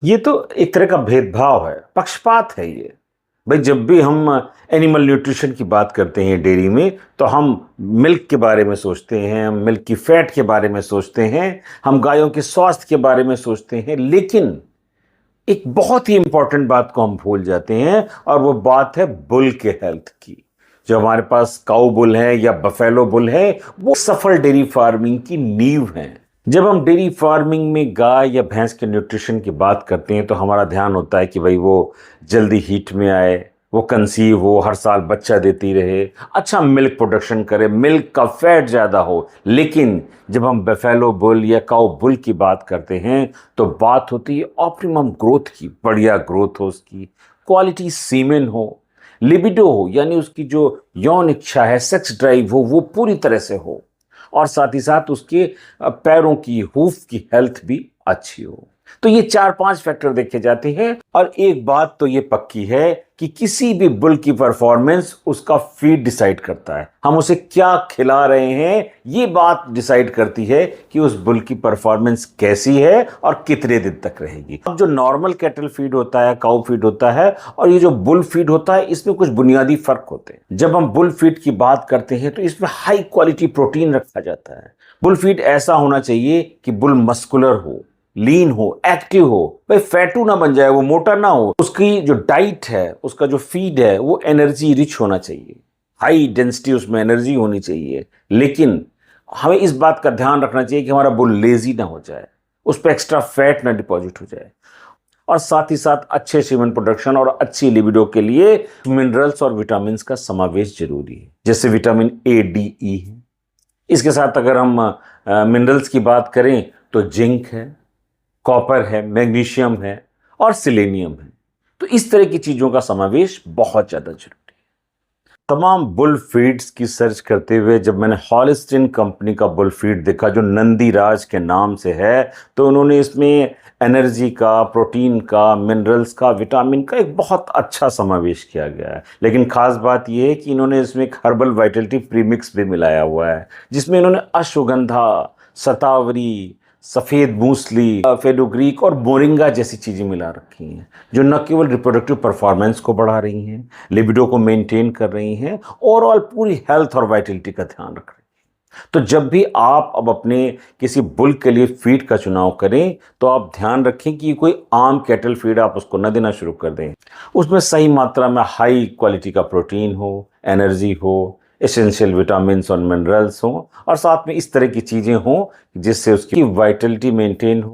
ये तो एक तरह का भेदभाव है, पक्षपात है ये। भाई जब भी हम एनिमल न्यूट्रिशन की बात करते हैं डेयरी में, तो हम मिल्क के बारे में सोचते हैं, हम मिल्क की फैट के बारे में सोचते हैं, हम गायों के स्वास्थ्य के बारे में सोचते हैं, लेकिन एक बहुत ही इंपॉर्टेंट बात को हम भूल जाते हैं और वो बात है बुल के हेल्थ की। जो हमारे पास काऊ बुल है या बफेलो बुल है, वो सफल डेयरी फार्मिंग की नींव है। जब हम डेयरी फार्मिंग में गाय या भैंस के न्यूट्रिशन की बात करते हैं तो हमारा ध्यान होता है कि भाई वो जल्दी हीट में आए, वो कंसीव हो, हर साल बच्चा देती रहे, अच्छा मिल्क प्रोडक्शन करे, मिल्क का फैट ज़्यादा हो। लेकिन जब हम बफेलो बुल या काऊ बुल की बात करते हैं तो बात होती है ऑप्टिमम ग्रोथ की, बढ़िया ग्रोथ हो उसकी, क्वालिटी सीमेन हो, लिबिडो हो यानी उसकी जो यौन इच्छा है, सेक्स ड्राइव हो, वो पूरी तरह से हो, और साथ ही साथ उसके पैरों की, हूफ की हेल्थ भी अच्छी हो। तो ये 4-5 फैक्टर देखे जाते हैं और एक बात तो ये पक्की है कि किसी भी बुल की परफॉर्मेंस उसका फीड डिसाइड करता है। हम उसे क्या खिला रहे हैं, ये बात डिसाइड करती है कि उस बुल की परफॉर्मेंस कैसी है और कितने दिन तक रहेगी। अब जो नॉर्मल कैटल फीड होता है, काउ फीड होता है, और ये जो बुल फीड होता है, इसमें कुछ बुनियादी फर्क होते हैं। जब हम बुल फीड की बात करते हैं तो इसमें हाई क्वालिटी प्रोटीन रखा जाता है। बुल फीड ऐसा होना चाहिए कि बुल मस्कुलर हो, लीन हो, एक्टिव हो, भाई फैटू ना बन जाए, वो मोटा ना हो। उसकी जो डाइट है, उसका जो फीड है, वो एनर्जी रिच होना चाहिए, हाई डेंसिटी उसमें एनर्जी होनी चाहिए। लेकिन हमें इस बात का ध्यान रखना चाहिए कि हमारा बुल लेजी ना हो जाए, उस पर एक्स्ट्रा फैट ना डिपॉजिट हो जाए। और साथ ही साथ अच्छे सीमेन प्रोडक्शन और अच्छी लिबिडो के लिए मिनरल्स और विटामिन का समावेश जरूरी है, जैसे विटामिन ए, डी, ई है। इसके साथ अगर हम मिनरल्स की बात करें तो जिंक है, कॉपर है, मैग्नीशियम है और सिलेनियम है। तो इस तरह की चीजों का समावेश बहुत ज्यादा जरूरी है। तमाम बुल फीड्स की सर्च करते हुए जब मैंने हॉलिस्टिन कंपनी का बुल फीड देखा जो नंदी राज के नाम से है, तो उन्होंने इसमें एनर्जी का, प्रोटीन का, मिनरल्स का, विटामिन का एक बहुत अच्छा समावेश किया गया है। लेकिन खास बात यह है कि इन्होंने इसमें एक हर्बल वाइटलिटी प्रीमिक्स भी मिलाया हुआ है, जिसमें इन्होंने अश्वगंधा, शतावरी, सफ़ेद मूसली, फेनुग्रीक और मोरिंगा जैसी चीज़ें मिला रखी हैं, जो न केवल रिप्रोडक्टिव परफॉर्मेंस को बढ़ा रही हैं, लिबिडो को मेंटेन कर रही हैं, ओवरऑल पूरी हेल्थ और वाइटलिटी का ध्यान रख रही हैं। तो जब भी आप अब अपने किसी बुल के लिए फीड का चुनाव करें तो आप ध्यान रखें कि कोई आम कैटल फीड आप उसको न देना शुरू कर दें। उसमें सही मात्रा में हाई क्वालिटी का प्रोटीन हो, एनर्जी हो, एसेंशियल विटामिन और मिनरल्स हों, और साथ में इस तरह की चीज़ें हों जिससे उसकी वाइटलिटी मेंटेन हो।